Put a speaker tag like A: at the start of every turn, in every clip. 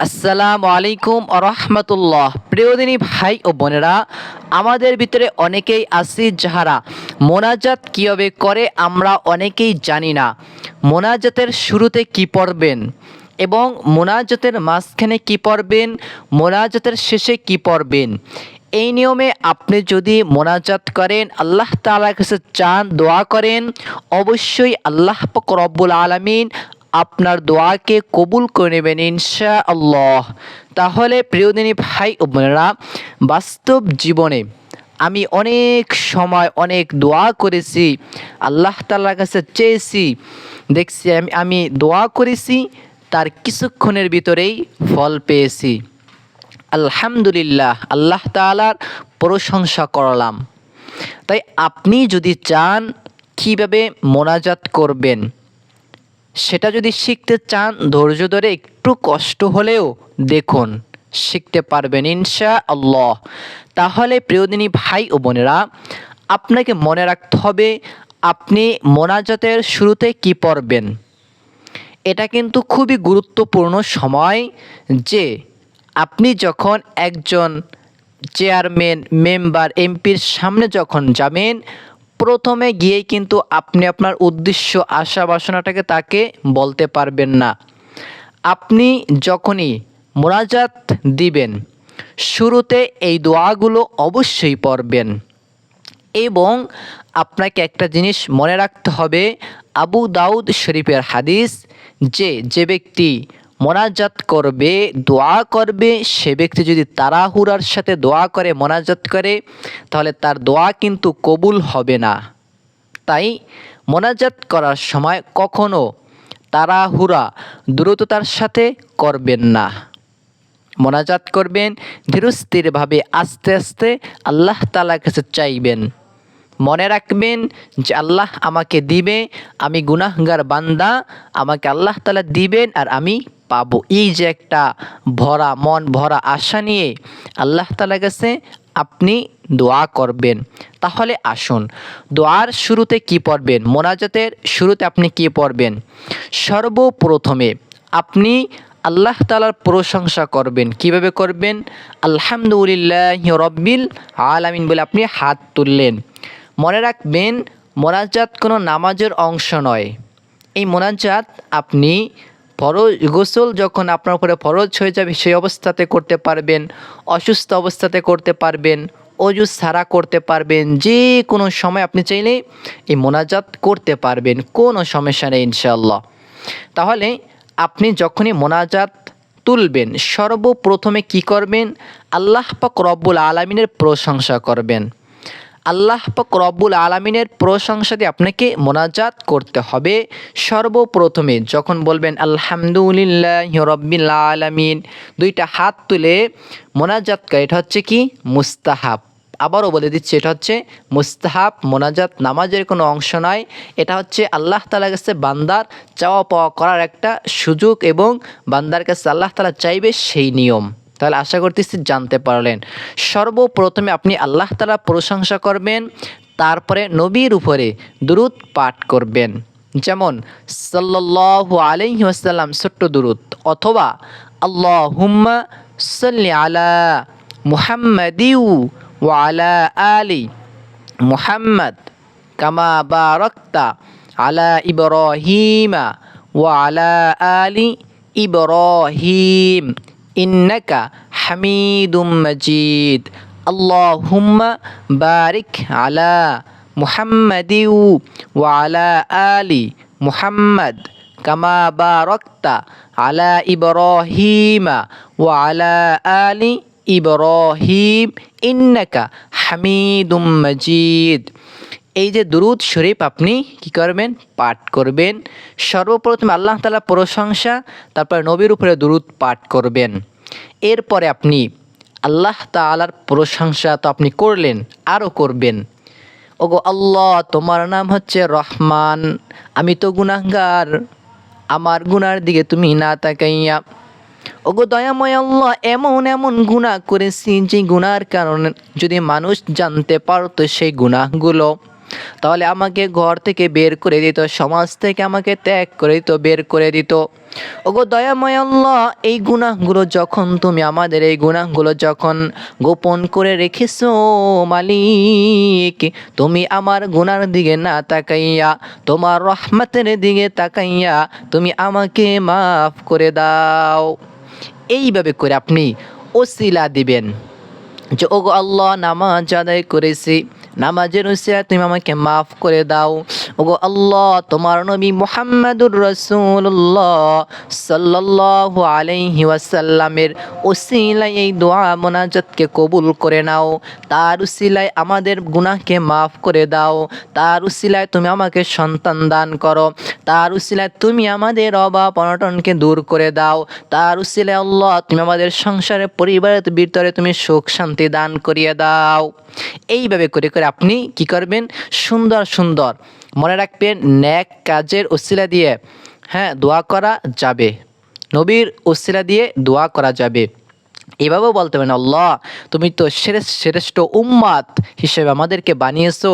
A: আসসালামু আলাইকুম রহমতুল্লাহ। প্রিয়দিনী ভাই ও বোনেরা, আমাদের ভিতরে অনেকেই আছি যাহারা মোনাজাত কীভাবে করে আমরা অনেকেই জানি না। মোনাজাতের শুরুতে কি পড়বেন এবং মোনাজাতের মাঝখানে কি পড়বেন, মোনাজাতের শেষে কি পড়বেন, এই নিয়মে আপনি যদি মোনাজাত করেন, আল্লাহ তাআলার কাছে চান, দোয়া করেন, অবশ্যই আল্লাহ পাক রব্বুল আলামিন আপনার দোয়াকে কবুল করে নেবেন ইনশাআল্লাহ। তাহলে প্রিয়দিনী ভাই ও বোনেরা, বাস্তব জীবনে আমি অনেক সময় অনেক দোয়া করেছি, আল্লাহ তাআলার কাছে চেয়েছি, দেখছি আমি দোয়া করেছি, তার কিছুক্ষণের ভিতরেই ফল পেয়েছি। আলহামদুলিল্লাহ, আল্লাহ তাআলার প্রশংসা করলাম। তাই আপনি যদি চান কীভাবে মোনাজাত করবেন, সেটা যদি শিখতে চান, ধৈর্য ধরে একটু কষ্ট হলেও দেখুন, শিখতে পারবেন ইনশাআল্লাহ। তাহলে প্রিয়দিনী ভাই ও বোনেরা, আপনাকে মনে রাখতে হবে আপনি মোনাজাতের শুরুতে কি পড়বেন। এটা কিন্তু খুবই গুরুত্বপূর্ণ সময় যে আপনি যখন একজন চেয়ারম্যান, মেম্বার, এমপির সামনে যখন যাবেন, প্রথমে গিয়েই কিন্তু আপনি আপনার উদ্দেশ্য, আশা বাসনাটাকে তাকে বলতে পারবেন না। আপনি যখনই মোনাজাত দিবেন, শুরুতে এই দোয়াগুলো অবশ্যই পড়বেন। এবং আপনাকে একটা জিনিস মনে রাখতে হবে, আবু দাউদ শরীফের হাদিস, যে ব্যক্তি মোনাজাত করবে, দোয়া করবে, সে ব্যক্তি যদি তাড়াহুড়ার সাথে দোয়া করে, মোনাজাত করে, তাহলে তার দোয়া কিন্তু কবুল হবে না। তাই মোনাজাত করার সময় কখনো তাড়াহুড়া, দ্রুততার সাথে করবেন না। মোনাজাত করবেন ধীরস্থিরভাবে, আস্তে আস্তে আল্লাহ তাআলার কাছে চাইবেন। মনে রাখবেন যে আল্লাহ আমাকে দিবে, আমি গুনাহগার বান্দা, আমাকে আল্লাহ তাআলা দিবেন আর আমি পাবো। এই যে একটা ভরা মন, ভরা আশা নিয়ে আল্লাহ তাআলার কাছে আপনি দোয়া করবেন। তাহলে আসুন, দোয়ার শুরুতে কি পড়বেন, মোনাজাতের শুরুতে আপনি কি পড়বেন। সর্বপ্রথমে আপনি আল্লাহ তাআলার প্রশংসা করবেন। কিভাবে করবেন? আলহামদুলিল্লাহি রব্বিল আলামিন বলে আপনি হাত তুললেন। মনে রাখবেন, মোনাজাত কোনো নামাজের অংশ নয়। এই মোনাজাত আপনি ফরজ, গোসল যখন আপনার উপরে ফরজ হয়ে যাবে সেই অবস্থাতে করতে পারবেন, অসুস্থ অবস্থাতে করতে পারবেন, অজু ছাড়া করতে পারবেন, যে কোনো সময় আপনি চাইলে এই মোনাজাত করতে পারবেন, কোনো সমস্যা নেই ইনশাআল্লাহ। তাহলে আপনি যখনই মোনাজাত তুলবেন, সর্বপ্রথমে কি করবেন? আল্লাহ পাক রব্বুল আলামিনের প্রশংসা করবেন। আল্লাহ পাক রব্বুল আলামিনের প্রশংসা দিয়ে আপনাকে মোনাজাত করতে হবে। সর্বপ্রথমে যখন বলবেন আলহামদুলিল্লাহি রব্বিল আলামিন, দুইটা হাত তুলে মোনাজাত করে, এটা হচ্ছে কি? মুস্তাহাব। আবারও বলে দিচ্ছি, এটা হচ্ছে মুস্তাহাব। মোনাজাত নামাজের কোনো অংশ নয়। এটা হচ্ছে আল্লাহ তাআলার কাছে বান্দার চাওয়া পাওয়া করার একটা সুযোগ, এবং বান্দার কাছে আল্লাহ তাআলা চাইবে সেই নিয়ম। তাহলে আশা করতেছি জানতে পারলেন। সর্বপ্রথমে আপনি আল্লাহ তাআলার প্রশংসা করবেন, তারপরে নবীর উপরে দুরূদ পাঠ করবেন। যেমন সাল্লাল্লাহু আলাইহি ওয়াসাল্লাম ছোট্ট দুরূদ, অথবা আল্লাহুম্মা সাল্লি আলা মুহাম্মাদিউ ওয়া আলা আলি মুহাম্মাদ কামা বারাকতা আলা ইব্রাহিমা ওয়া আলা আলি ইব্রাহিম ইন্নাকা হামিদুম মাজিদ। আল্লাহুম্মা বারিক আলা মুহাম্মাদিউ ওয়া আলা আলি মুহাম্মাদ কামা বারাকতা আলা ইব্রাহিমা ওয়া আলা আলি ইব্রাহিম ইন্নাকা হামিদুম মাজিদ। এই যে দুরূদ শরীফ আপনি কি করবেন? পাঠ করবেন। সর্বপ্রথমে আল্লাহ তাআলার প্রশংসা, তারপর নবীর উপরে দুরূদ পাঠ করবেন। এরপরে আপনি আল্লাহ তাআলার প্রশংসা তো আপনি করলেন, আরও করবেন, ওগো আল্লাহ, তোমার নাম হচ্ছে রহমান, আমি তো গুনাহগার, আমার গুনার দিকে তুমি না তাকাইয়া, ওগো দয়াময় আল্লাহ, এমন এমন গুনাহ করেছি যে গুনার কারণে যদি মানুষ জানতে পারতো সেই গুনাহগুলো, তাহলে আমাকে ঘর থেকে বের করে দিত, সমাজ থেকে আমাকে ত্যাগ করে দিত, বের করে দিত। ওগো দয়াময় আল্লাহ, এই গুনাহগুলো যখন তুমি আমাদের এই গুনাহগুলো যখন গোপন করে রেখেছো মালিক, তুমি আমার গুনার দিকে না তাকাইয়া তোমার রহমতের দিকে তাকাইয়া তুমি আমাকে মাফ করে দাও। এইভাবে করে আপনি ওসিলা দিবেন যে ওগো আল্লাহ, নামাজ আদায় করেছি, নামাজের উসিলা তুমি আমাকে মাফ করে দাও। ওগো আল্লাহ, তোমার নবী মুহাম্মাদুর রাসূলুল্লাহ সাল্লাল্লাহু আলাইহি ওয়াসাল্লামের উসিলায় এই দোয়া মোনাজাতকে কবুল করে নাও। তার উসিলায় আমাদের গুনাহকে মাফ করে দাও। তার উসিলায় তুমি আমাকে সন্তান দান করো। তার উসিলায় তুমি আমাদের অভাব অনটনকে দূর করে দাও। তার উসিলায় আল্লাহ, তুমি আমাদের সংসারে পরিবারের ভিতরে তুমি সুখ শান্তি দান করিয়ে দাও। এইভাবে করে করে আপনি কি করবেন, সুন্দর সুন্দর মনে রাখবেন, নেক কাজের উসিলা দিয়ে দোয়া করা যাবে, নবীর উসিলা দিয়ে দোয়া করা যাবে। এভাবেও বলতে পারেন, আল্লাহ তুমি তো শ্রেষ্ঠ উম্মাত হিসেবে আমাদেরকে বানিয়েছো,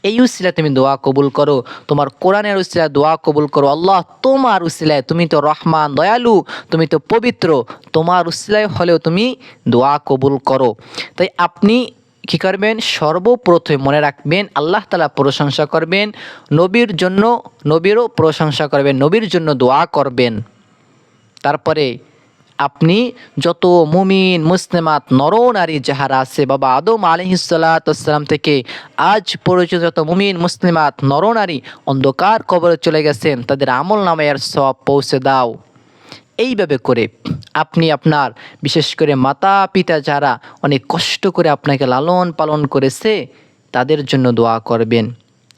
A: এই উসিলা তুমি দোয়া কবুল করো, তোমার কোরআনের উসিলা দোয়া কবুল করো। আল্লাহ তোমার উসিলায়, তুমি তো রহমান দয়ালু, তুমি তো পবিত্র, তোমার উসিলায় হলেও তুমি দোয়া কবুল করো। তাই আপনি কি করবেন, সর্বপ্রথমে মনে রাখবেন আল্লাহ তাআলা প্রশংসা করবেন, নবীর জন্য নবীরও প্রশংসা করবেন, নবীর জন্য দোয়া করবেন। তারপরে আপনি যত মুমিন মুসলিমাত নর নারী যাহারা আছে, বাবা আদম আলাইহিসসালাম থেকে আজ পর্যন্ত যত মুমিন মুসলিমাত নর নারী অন্ধকার কবরে চলে গেছেন, তাদের আমল নামায়ের সওয়াব পৌঁছে দাও। এইভাবে করে আপনি আপনার বিশেষ করে মাতা পিতা যারা অনেক কষ্ট করে আপনাকে লালন পালন করেছে, তাদের জন্য দোয়া করবেন।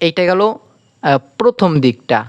A: এইটা গেল প্রথম দিকটা।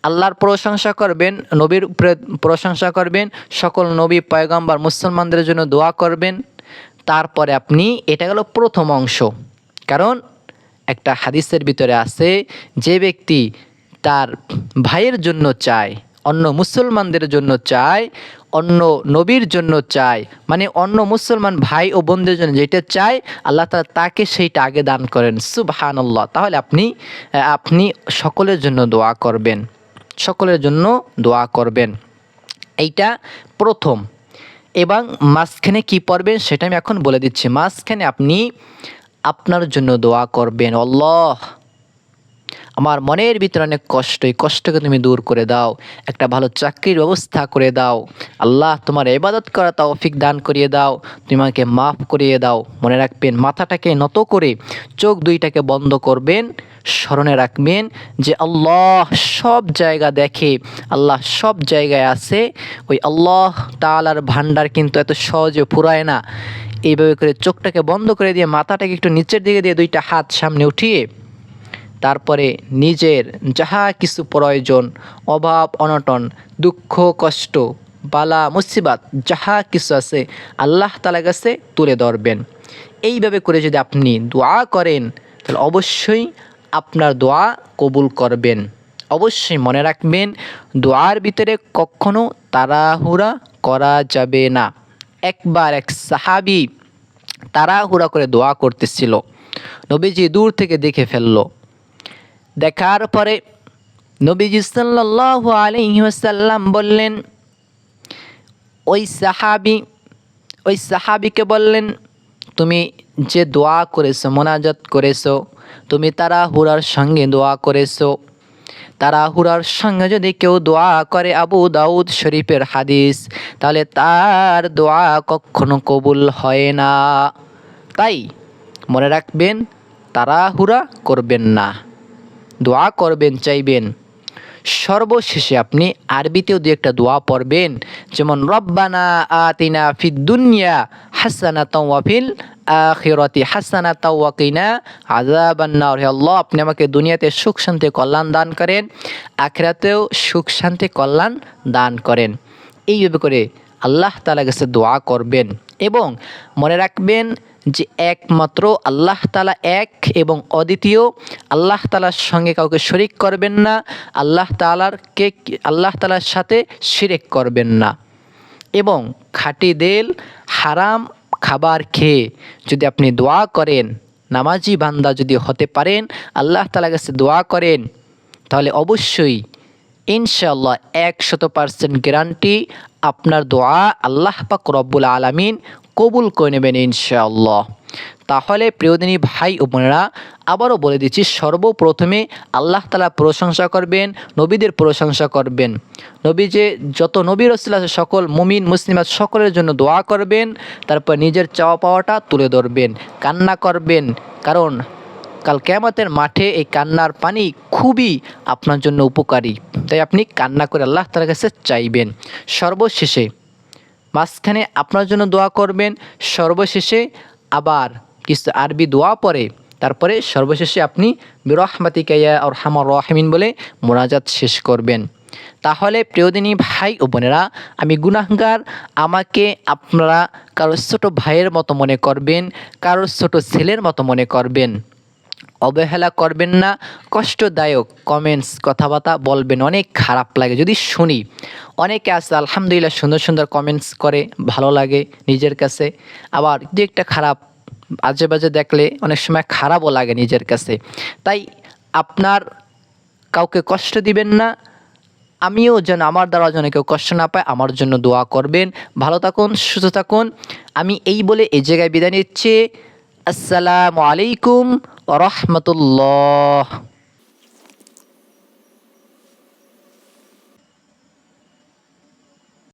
A: আল্লাহর প্রশংসা করবেন, নবীর উপরে প্রশংসা করবেন, সকল নবী পয়গম্বর মুসলমানদের জন্য দোয়া করবেন। তারপরে আপনি, এটা গেল প্রথম অংশ। কারণ একটা হাদিসের ভিতরে আছে, যে ব্যক্তি তার ভাইয়ের জন্য চায়, অন্য মুসলমানদের জন্য চায়, অন্য নবীর জন্য চায়, মানে অন্য মুসলমান ভাই ও বোনদের জন্য যেটা চায়, আল্লাহ তাআলা তাকে সেইটা আগে দান করেন। সুবহানাল্লাহ। তাহলে আপনি সকলের জন্য দোয়া করবেন, সকলের জন্য দোয়া করবেন। এইটা প্রথম। এবং মাঝখানে কি পড়বেন সেটা আমি এখন বলে দিচ্ছি। মাঝখানে আপনি আপনার জন্য দোয়া করবেন, আল্লাহ আমার মনের ভিতরে অনেক কষ্ট, এই কষ্টকে তুমি দূর করে দাও, একটা ভালো চাকরির ব্যবস্থা করে দাও। আল্লাহ তোমার ইবাদত করা তৌফিক দান করিয়ে দাও, তুমি আমাকে মাফ করিয়ে দাও। মনে রাখবেন, মাথাটাকে নত করে চোখ দুইটাকে বন্ধ করবেন, স্মরণে রাখবেন যে আল্লাহ সব জায়গা দেখে, আল্লাহ সব জায়গায় আছে। ওই আল্লাহ তাআলার ভান্ডার কিন্তু এত সহজে ফুরায় না। এইভাবে করে চোখটাকে বন্ধ করে দিয়ে মাথাটাকে একটু নিচের দিকে দিয়ে দুইটা হাত সামনে উঠিয়ে তারপরে নিজের যাহা কিছু প্রয়োজন, অভাব অনটন, দুঃখ কষ্ট, বালা মুসিবাত যাহা কিছু আছে আল্লাহ তাআলার কাছে তুলে ধরবেন। এইভাবে করে যদি আপনি দোয়া করেন, তাহলে অবশ্যই আপনার দোয়া কবুল করবেন। অবশ্যই মনে রাখবেন, দোয়ার ভিতরে কখনো তাড়াহুড়া করা যাবে না। একবার এক সাহাবী তাড়াহুড়া করে দোয়া করতেছিল, নবীজি দূর থেকে দেখে ফেললো। দেখার পরে নবীজি সাল্লাল্লাহু আলাইহি ওয়াসাল্লাম বললেন, ওই সাহাবীকে বললেন, তুমি যে দোয়া করেছো, মোনাজাত করেছো, তুমি তাড়াহুড়ার সঙ্গে দোয়া করেছো। তাড়াহুড়ার সঙ্গে যদি কেউ দোয়া করে, আবু দাউদ শরীফের হাদিস, তাহলে তার দোয়া কখনো কবুল হয় না। তাই মনে রাখবেন, তাড়াহুড়া করবেন না, দোয়া করবেন, চাইবেন। সর্বশেষে আপনি আরবিতেও দু একটা দোয়া পড়বেন, যেমন রব্বানা আতিনা ফিদ দুনিয়া হাসানাতাও ওয়া ফিল আখিরাতি হাসানাতাও ওয়া কিনা আযাবান নার। হে আল্লাহ, আপনি আমাকে দুনিয়াতে সুখ শান্তি কল্যাণ দান করেন, আখিরাতেও সুখ শান্তি কল্যাণ দান করেন। এইভাবে করে আল্লাহ তাআলার কাছে দোয়া করবেন। এবং মনে রাখবেন যে একমাত্র আল্লাহ তাআলা এক এবং অদ্বিতীয়, আল্লাহ তাআলার সঙ্গে কাউকে শরিক করবেন না, আল্লাহ তাআলার সাথে শিরক করবেন না। এবং খাঁটি তেল হারাম খাবার খেয়ে যদি আপনি দোয়া করেন, নামাজি বান্দা যদি হতে পারেন, আল্লাহ তাআলার কাছে দোয়া করেন, তাহলে অবশ্যই ইনশাআল্লাহ 100% গ্যারান্টি আপনার দোয়া আল্লাহ পাক রব্বুল আলামিন কবুল করে নেবেন ইনশাআল্লাহ। তাহলে প্রিয়দিনী ভাই ও বোনেরা, আবারও বলে দিচ্ছি, সর্বপ্রথমে আল্লাহ তাআলা প্রশংসা করবেন, নবীদের প্রশংসা করবেন। নবী যে যত নবী রাসূল আছে সকল মুমিন মুসলিমাত সকলের জন্য দোয়া করবেন, তারপর নিজের চাওয়া পাওয়াটা তুলে ধরবেন, কান্না করবেন, কারণ কাল কিয়ামতের মাঠে এই কান্নার পানি খুবই আপনার জন্য উপকারী। তাই আপনি কান্না করে আল্লাহ তাআলার কাছে চাইবেন। সর্বশেষে মাঝখানে আপনার জন্য দোয়া করবেন, সর্বশেষে আবার কিছু আরবি দোয়া পড়ে তারপরে সর্বশেষে আপনি বিরহমাতিকা ইয়া আরহামার রাহিমিন বলে মোনাজাত শেষ করবেন। তাহলে প্রিয়দিনী ভাই ও বোনেরা, আমি গুনাহগার, আমাকে আপনারা কারোর ছোট ভাইয়ের মতো মনে করবেন, কারোর ছোট ছেলের মতো মনে করবেন, অবহেলা করবেন না। কষ্টদায়ক কমেন্টস কথাবার্তা বলবেন, অনেক খারাপ লাগে যদি শুনি। অনেকে আছে আলহামদুলিল্লাহ সুন্দর সুন্দর কমেন্টস করে, ভালো লাগে নিজের কাছে, আবার দু একটা খারাপ আজে বাজে দেখলে অনেক সময় খারাপও লাগে নিজের কাছে। তাই আপনার কাউকে কষ্ট দিবেন না, আমিও যেন আমার দ্বারা যেন কেউ কষ্ট না পায়, আমার জন্য দোয়া করবেন। ভালো থাকুন, সুস্থ থাকুন। আমি এই বলে এই জায়গায় বিদায় নিচ্ছি। আসসালামু আলাইকুম ওয়া রাহমাতুল্লাহ।